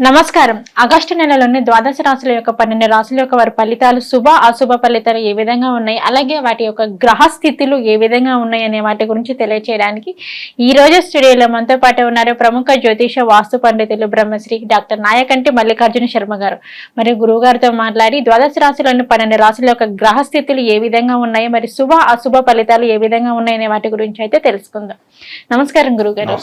నమస్కారం. ఆగస్టు నెలలోని ద్వాదశ రాశుల యొక్క 12 రాశుల యొక్క వారి ఫలితాలు శుభ అశుభ ఫలితాలు ఏ విధంగా ఉన్నాయి, అలాగే వాటి యొక్క గ్రహ స్థితులు ఏ విధంగా ఉన్నాయి అనే వాటి గురించి తెలియజేయడానికి ఈ రోజు స్టూడియోలో మనతో పాటు ఉన్నారు ప్రముఖ జ్యోతిష వాస్తు పండితులు బ్రహ్మశ్రీ డాక్టర్ నాయకంటి మల్లికార్జున శర్మ గారు. మరి గురువు గారితో మాట్లాడి ద్వాదశ రాశులను 12 రాశుల యొక్క గ్రహ స్థితులు ఏ విధంగా ఉన్నాయి, మరి శుభ అశుభ ఫలితాలు ఏ విధంగా ఉన్నాయి అనే వాటి గురించి అయితే తెలుసుకుందాం. నమస్కారం గురువుగారు.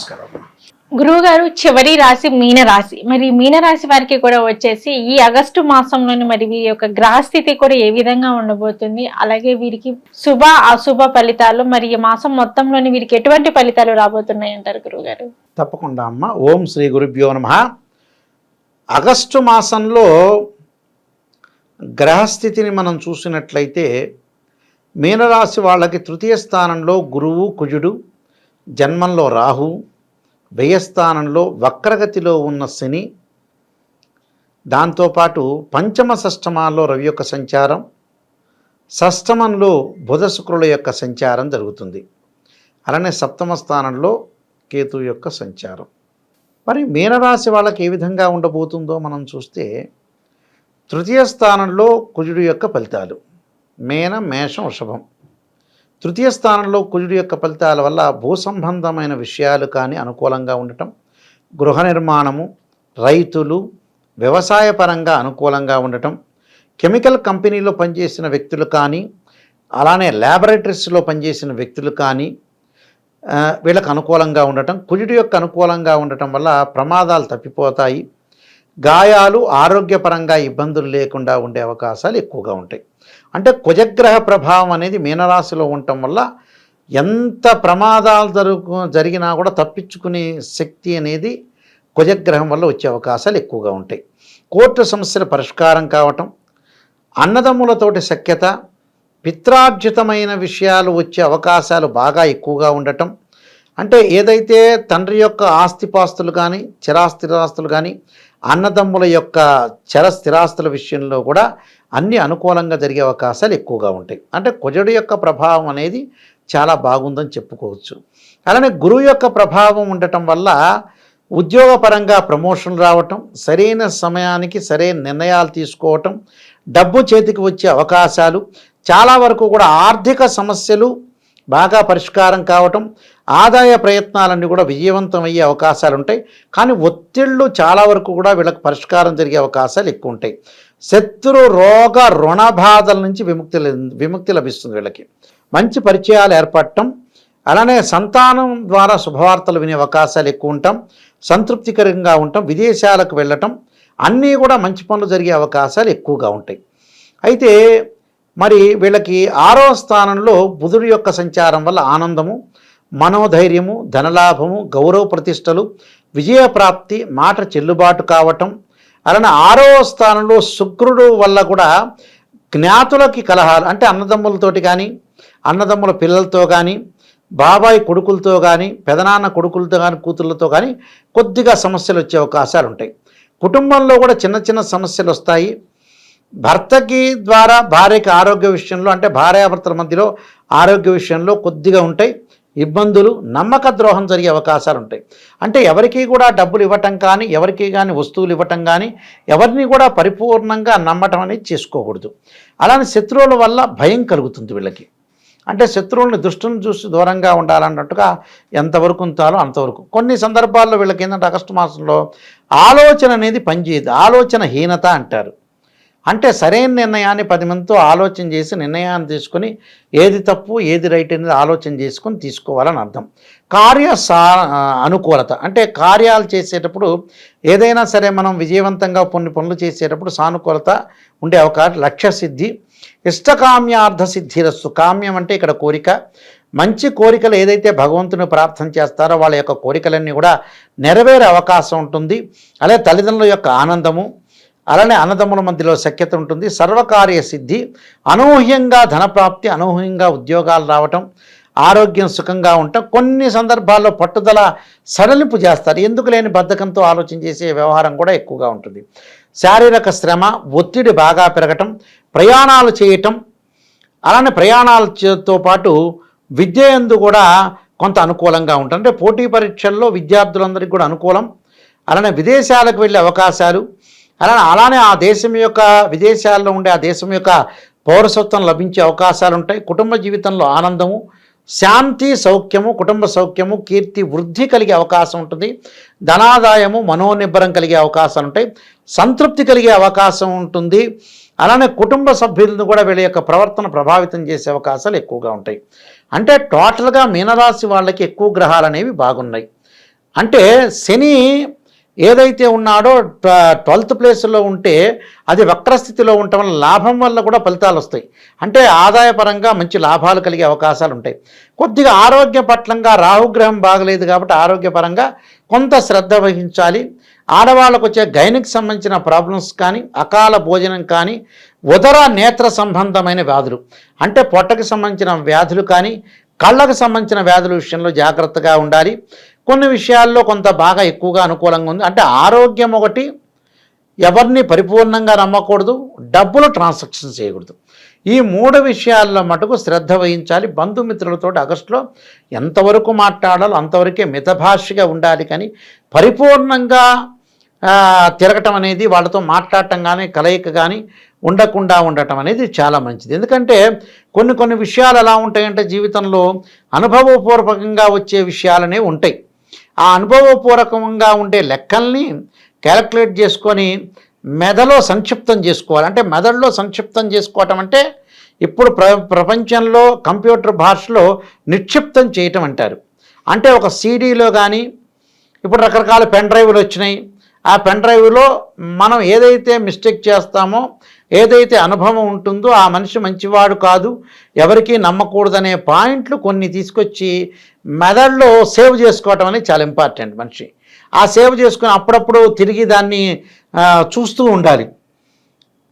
గురువు గారు, చివరి రాశి మీన రాశి. మరి మీన రాశి వారికి కూడా వచ్చేసి ఈ ఆగస్టు మాసంలోని మరి వీరి యొక్క గ్రహస్థితి కూడా ఏ విధంగా ఉండబోతుంది, అలాగే వీరికి శుభ అశుభ ఫలితాలు, మరి ఈ మాసం మొత్తంలోని వీరికి ఎటువంటి ఫలితాలు రాబోతున్నాయి అంటారు గురువు గారు? తప్పకుండా అమ్మ. ఓం శ్రీ గురుభ్యో నమః. ఆగస్టు మాసంలో గ్రహస్థితిని మనం చూసినట్లయితే మీనరాశి వాళ్ళకి తృతీయ స్థానంలో గురువు కుజుడు, జన్మంలో రాహు, వ్యయస్థానంలో వక్రగతిలో ఉన్న శని, దాంతోపాటు పంచమ షష్టమాల్లో రవి యొక్క సంచారం, షష్టమంలో బుధ శుక్రుల యొక్క సంచారం జరుగుతుంది. అలానే సప్తమ స్థానంలో కేతు యొక్క సంచారం. మరి మీనరాశి వాళ్ళకి ఏ విధంగా ఉండబోతుందో మనం చూస్తే తృతీయ స్థానంలో కుజుడు యొక్క ఫలితాలు మీన, మేషం, వృషభం. తృతీయ స్థానంలో కుజుడు యొక్క ఫలితాల వల్ల భూ సంబంధమైన విషయాలు కానీ అనుకూలంగా ఉండటం, గృహ నిర్మాణము, రైతులు, వ్యవసాయ పరంగా అనుకూలంగా ఉండటం, కెమికల్ కంపెనీలో పనిచేసిన వ్యక్తులు కానీ, అలానే ల్యాబొరేటరీస్లో పనిచేసిన వ్యక్తులు కానీ వీళ్ళకు అనుకూలంగా ఉండటం, కుజుడు యొక్క అనుకూలంగా ఉండటం వల్ల ప్రమాదాలు తప్పిపోతాయి, గాయాలు, ఆరోగ్యపరంగా ఇబ్బందులు లేకుండా ఉండే అవకాశాలు ఎక్కువగా ఉంటాయి. అంటే కుజగ్రహ ప్రభావం అనేది మీనరాశిలో ఉండటం వల్ల ఎంత ప్రమాదాలు జరిగినా కూడా తప్పించుకునే శక్తి అనేది కుజగ్రహం వల్ల వచ్చే అవకాశాలు ఎక్కువగా ఉంటాయి. కోర్టు సమస్యల పరిష్కారం కావటం, అన్నదమ్ములతోటి సఖ్యత, పిత్రార్జితమైన విషయాలు వచ్చే అవకాశాలు బాగా ఎక్కువగా ఉండటం. అంటే ఏదైతే తండ్రి యొక్క ఆస్తిపాస్తులు కానీ, చిరాస్థిరాస్తులు కానీ, అన్నదమ్ముల యొక్క చర స్థిరాస్తుల విషయంలో కూడా అన్ని అనుకూలంగా జరిగే అవకాశాలు ఎక్కువగా ఉంటాయి. అంటే కుజుడు యొక్క ప్రభావం అనేది చాలా బాగుందని చెప్పుకోవచ్చు. అలానే గురువు యొక్క ప్రభావం ఉండటం వల్ల ఉద్యోగపరంగా ప్రమోషన్లు రావటం, సరైన సమయానికి సరైన నిర్ణయాలు తీసుకోవటం, డబ్బు చేతికి వచ్చే అవకాశాలు, చాలా వరకు కూడా ఆర్థిక సమస్యలు బాగా పరిష్కారం కావటం, ఆదాయ ప్రయత్నాలన్నీ కూడా విజయవంతం అయ్యే అవకాశాలు ఉంటాయి. కానీ ఒత్తిళ్ళు చాలా వరకు కూడా వీళ్ళకి పరిష్కారం జరిగే అవకాశాలు ఎక్కువ ఉంటాయి. శత్రు రోగ రుణ బాధల నుంచి విముక్తి లభిస్తుంది వీళ్ళకి. మంచి పరిచయాలు ఏర్పడటం, అలానే సంతానం ద్వారా శుభవార్తలు వినే అవకాశాలు ఎక్కువ ఉంటాం, సంతృప్తికరంగా ఉంటాం, విదేశాలకు వెళ్ళటం, అన్నీ కూడా మంచి పనులు జరిగే అవకాశాలు ఎక్కువగా ఉంటాయి. అయితే మరి వీళ్ళకి 6వ స్థానంలో బుధుడి యొక్క సంచారం వల్ల ఆనందము, మనోధైర్యము, ధనలాభము, గౌరవ ప్రతిష్టలు, విజయప్రాప్తి, మాట చెల్లుబాటు కావటం. అలానే 6వ స్థానంలో శుక్రుడు వల్ల కూడా జ్ఞాతులకి కలహాలు, అంటే అన్నదమ్ములతోటి కానీ, అన్నదమ్ముల పిల్లలతో కానీ, బాబాయ్ కొడుకులతో కానీ, పెదనాన్న కొడుకులతో కానీ, కూతుళ్ళతో కానీ కొద్దిగా సమస్యలు వచ్చే అవకాశాలు ఉంటాయి. కుటుంబంలో కూడా చిన్న చిన్న సమస్యలు వస్తాయి. భర్తకి ద్వారా భార్యకి ఆరోగ్య విషయంలో, అంటే భార్యాభర్తల మధ్యలో ఆరోగ్య విషయంలో కొద్దిగా ఉంటాయి ఇబ్బందులు, నమ్మక ద్రోహం జరిగే అవకాశాలు ఉంటాయి. అంటే ఎవరికి కూడా డబ్బులు ఇవ్వటం కానీ, ఎవరికి కానీ వస్తువులు ఇవ్వటం కానీ, ఎవరిని కూడా పరిపూర్ణంగా నమ్మటం అనేది చేసుకోకూడదు. అలానే శత్రువుల వల్ల భయం కలుగుతుంది వీళ్ళకి. అంటే శత్రువులని దుష్టుని చూసి దూరంగా ఉండాలన్నట్టుగా ఎంతవరకు ఉంచాలో అంతవరకు. కొన్ని సందర్భాల్లో వీళ్ళకి ఏంటంటే ఆగస్టు మాసంలో ఆలోచన అనేది పనిచేయదు, ఆలోచన హీనత అంటారు. అంటే సరైన నిర్ణయాన్ని 10 మందితో ఆలోచన చేసి నిర్ణయాన్ని తీసుకొని ఏది తప్పు ఏది రైట్ అనేది ఆలోచన చేసుకొని తీసుకోవాలని అర్థం. అనుకూలత అంటే కార్యాలు చేసేటప్పుడు ఏదైనా సరే మనం విజయవంతంగా కొన్ని పనులు చేసేటప్పుడు సానుకూలత ఉండే అవకాశం, లక్ష్య సిద్ధి, ఇష్టకామ్యార్థ సిద్ధిరస్సు. కామ్యం అంటే ఇక్కడ కోరిక, మంచి కోరికలు ఏదైతే భగవంతుని ప్రార్థన చేస్తారో వాళ్ళ యొక్క కోరికలన్నీ కూడా నెరవేరే అవకాశం ఉంటుంది. అలాగే తల్లిదండ్రుల యొక్క ఆనందము, అలానే అన్నదమ్ముల మధ్యలో సఖ్యత ఉంటుంది, సర్వకార్య సిద్ధి, అనూహ్యంగా ధనప్రాప్తి, అనూహ్యంగా ఉద్యోగాలు రావటం, ఆరోగ్యం సుఖంగా ఉండటం. కొన్ని సందర్భాల్లో పట్టుదల సడలింపు చేస్తారు, ఎందుకు లేని బద్ధకంతో ఆలోచన చేసే వ్యవహారం కూడా ఎక్కువగా ఉంటుంది. శారీరక శ్రమ, ఒత్తిడి బాగా పెరగటం, ప్రయాణాలు చేయటం, అలానే ప్రయాణాలతో పాటు విద్య యందు కూడా కొంత అనుకూలంగా ఉంటుంది. అంటే పోటీ పరీక్షల్లో విద్యార్థులందరికీ కూడా అనుకూలం, అలానే విదేశాలకు వెళ్ళే అవకాశాలు, అలానే ఆ దేశం యొక్క విదేశాల్లో ఉండే ఆ దేశం యొక్క పౌరసత్వం లభించే అవకాశాలు ఉంటాయి. కుటుంబ జీవితంలో ఆనందము, శాంతి, సౌఖ్యము, కుటుంబ సౌఖ్యము, కీర్తి వృద్ధి కలిగే అవకాశం ఉంటుంది. ధనాదాయము, మనోనిబ్బరం కలిగే అవకాశాలు ఉంటాయి. సంతృప్తి కలిగే అవకాశం ఉంటుంది. అలానే కుటుంబ సభ్యులను కూడా వీళ్ళ యొక్క ప్రవర్తన ప్రభావితం చేసే అవకాశాలు ఎక్కువగా ఉంటాయి. అంటే టోటల్గా మీనరాశి వాళ్ళకి ఎక్కువ గ్రహాలు అనేవి బాగున్నాయి. అంటే శని ఏదైతే ఉన్నాడో 12th ప్లేస్లో ఉంటే అది వక్రస్థితిలో ఉండటం వల్ల లాభం వల్ల కూడా ఫలితాలు వస్తాయి. అంటే ఆదాయపరంగా మంచి లాభాలు కలిగే అవకాశాలు ఉంటాయి. కొద్దిగా ఆరోగ్య పట్లంగా రాహుగ్రహం బాగలేదు కాబట్టి ఆరోగ్యపరంగా కొంత శ్రద్ధ వహించాలి. ఆడవాళ్ళకు వచ్చే గైనిక్ సంబంధించిన ప్రాబ్లమ్స్ కానీ, అకాల భోజనం కానీ, ఉదర నేత్ర సంబంధమైన వ్యాధులు అంటే పొట్టకు సంబంధించిన వ్యాధులు కానీ, కళ్ళకు సంబంధించిన వ్యాధుల విషయంలో జాగ్రత్తగా ఉండాలి. కొన్ని విషయాల్లో కొంత బాగా ఎక్కువగా అనుకూలంగా ఉంది. అంటే ఆరోగ్యం ఒకటి, ఎవరిని పరిపూర్ణంగా నమ్మకూడదు, డబ్బులు ట్రాన్సాక్షన్ చేయకూడదు. ఈ 3 విషయాల్లో మటుకు శ్రద్ధ వహించాలి. బంధుమిత్రులతో ఆగస్టులో ఎంతవరకు మాట్లాడాలో అంతవరకే మితభాషగా ఉండాలి. కానీ పరిపూర్ణంగా తిరగటం అనేది, వాళ్ళతో మాట్లాడటం కానీ, కలయిక కానీ ఉండకుండా ఉండటం అనేది చాలా మంచిది. ఎందుకంటే కొన్ని విషయాలు ఎలా ఉంటాయంటే జీవితంలో అనుభవపూర్వకంగా వచ్చే విషయాలనే ఉంటాయి. ఆ అనుభవపూర్వకంగా ఉండే లెక్కల్ని క్యాలిక్యులేట్ చేసుకొని మెదడులో సంక్షిప్తం చేసుకోవాలి. అంటే మెదడులో సంక్షిప్తం చేసుకోవటం అంటే ఇప్పుడు ప్రపంచంలో కంప్యూటర్ భాషలో నిక్షిప్తం చేయటం అంటారు. అంటే ఒక సీడీలో కానీ, ఇప్పుడు రకరకాల పెన్ డ్రైవ్లు వచ్చినాయి. ఆ పెన్ డ్రైవ్లో మనం ఏదైతే మిస్టేక్ చేస్తామో, ఏదైతే అనుభవం ఉంటుందో ఆ మనిషి మంచివాడు కాదు, ఎవరికీ నమ్మకూడదనే పాయింట్లు కొన్ని తీసుకొచ్చి మెదడులో సేవ్ చేసుకోవటం అనేది చాలా ఇంపార్టెంట్. మనిషి ఆ సేవ్ చేసుకుని అప్పుడప్పుడు తిరిగి దాన్ని చూస్తూ ఉండాలి.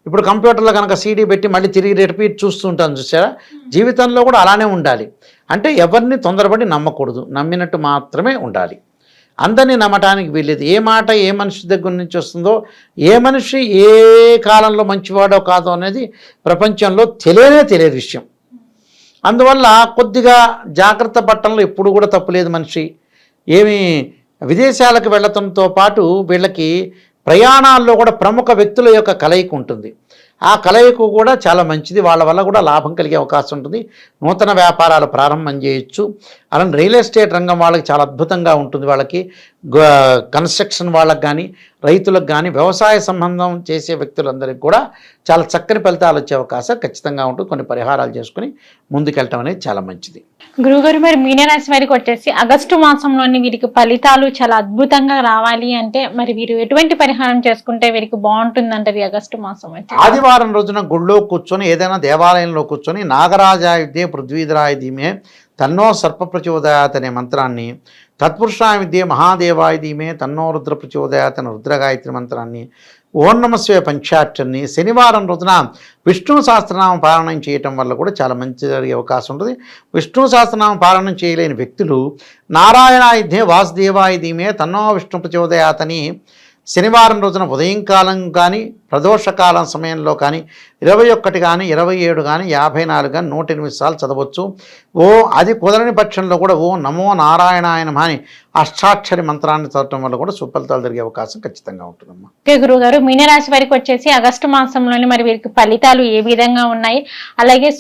ఇప్పుడు కంప్యూటర్లో కనుక సీడీ పెట్టి మళ్ళీ తిరిగి రిపీట్ చూస్తూ ఉంటాను చూసారా, జీవితంలో కూడా అలానే ఉండాలి. అంటే ఎవరిని తొందరపడి నమ్మకూడదు, నమ్మినట్టు మాత్రమే ఉండాలి. అందరినీ నమ్మటానికి వీల్లేదు. ఏ మాట ఏ మనిషి దగ్గర నుంచి వస్తుందో, ఏ మనిషి ఏ కాలంలో మంచివాడో కాదో అనేది ప్రపంచంలో తెలియదు విషయం. అందువల్ల కొద్దిగా జాగ్రత్త పట్టడంలో ఎప్పుడు కూడా తప్పులేదు. మనిషి ఏమి విదేశాలకు వెళ్ళటంతో పాటు వీళ్ళకి ప్రయాణాల్లో కూడా ప్రముఖ వ్యక్తుల యొక్క కలయిక ఉంటుంది. ఆ కలయిక కూడా చాలా మంచిది. వాళ్ళ వల్ల కూడా లాభం కలిగే అవకాశం ఉంటుంది. నూతన వ్యాపారాలు ప్రారంభం చేయొచ్చు. అలానే రియల్ ఎస్టేట్ రంగం వాళ్ళకి చాలా అద్భుతంగా ఉంటుంది. వాళ్ళకి కన్స్ట్రక్షన్ వాళ్ళకి కానీ, రైతులకు కానీ, వ్యవసాయ సంబంధం చేసే వ్యక్తులందరికీ కూడా చాలా చక్కని ఫలితాలు వచ్చే అవకాశం ఖచ్చితంగా ఉంటుంది. కొన్ని పరిహారాలు చేసుకుని ముందుకెళ్ళటం అనేది చాలా మంచిది. గురుగారు, మరి మీనరాశి వారికి వచ్చేసి ఆగస్టు మాసంలోని వీరికి ఫలితాలు చాలా అద్భుతంగా రావాలి అంటే మరి వీరు ఎటువంటి పరిహారం చేసుకుంటే వీరికి బాగుంటుందంటారు? ఆగస్టు మాసం ఆదివారం రోజున గుళ్ళో కూర్చొని, ఏదైనా దేవాలయంలో కూర్చొని నాగరాజాయుధే పృథ్వీధరాయ ధీమే తన్నో సర్ప ప్రచోదయాత్ అనే మంత్రాన్ని, తత్పురుషాయ విద్యే మహాదేవాయ ధీమే తన్నో రుద్ర ప్రచోదయాత్ అనే రుద్రగాయత్రి మంత్రాన్ని, ఓం నమస్వే పంచాక్షరిని శనివారం రోజున విష్ణు సహస్రనామ పారాయణం చేయటం వల్ల కూడా చాలా మంచి జరిగే అవకాశం ఉంటుంది. విష్ణు సహస్రనామ పారాయణం చేయలేని వ్యక్తులు నారాయణాయుధే వాసుదేవాయ ధీమే తన్నో విష్ణు ప్రచోదయాత్ అని శనివారం రోజున ఉదయం కాలం కానీ, ప్రదోషకాలం సమయంలో కానీ 21 కానీ, 27 కానీ, 54 కానీ 108 సార్లు చదవచ్చు. అది కుదరని పక్షంలో కూడా ఓ నమో నారాయణాయ నమః అని అష్టాక్షరి మంత్రాన్ని చదవటం వల్ల కూడా సుఫలితాలు జరిగే అవకాశం ఖచ్చితంగా ఉంటుందమ్మా. ఓకే గురుగారు, మీనరాశి వారికి వచ్చేసి ఆగస్టు మాసంలోని మరి వీరికి ఫలితాలు ఏ విధంగా ఉన్నాయి, అలాగే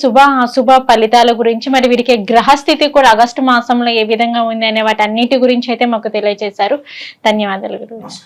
అశుభ ఫలితాల గురించి, మరి వీరికి గ్రహస్థితి కూడా ఆగస్టు మాసంలో ఏ విధంగా ఉంది అనే వాటి అన్నిటి గురించి అయితే మాకు తెలియజేశారు. ధన్యవాదాలు గురుగారు.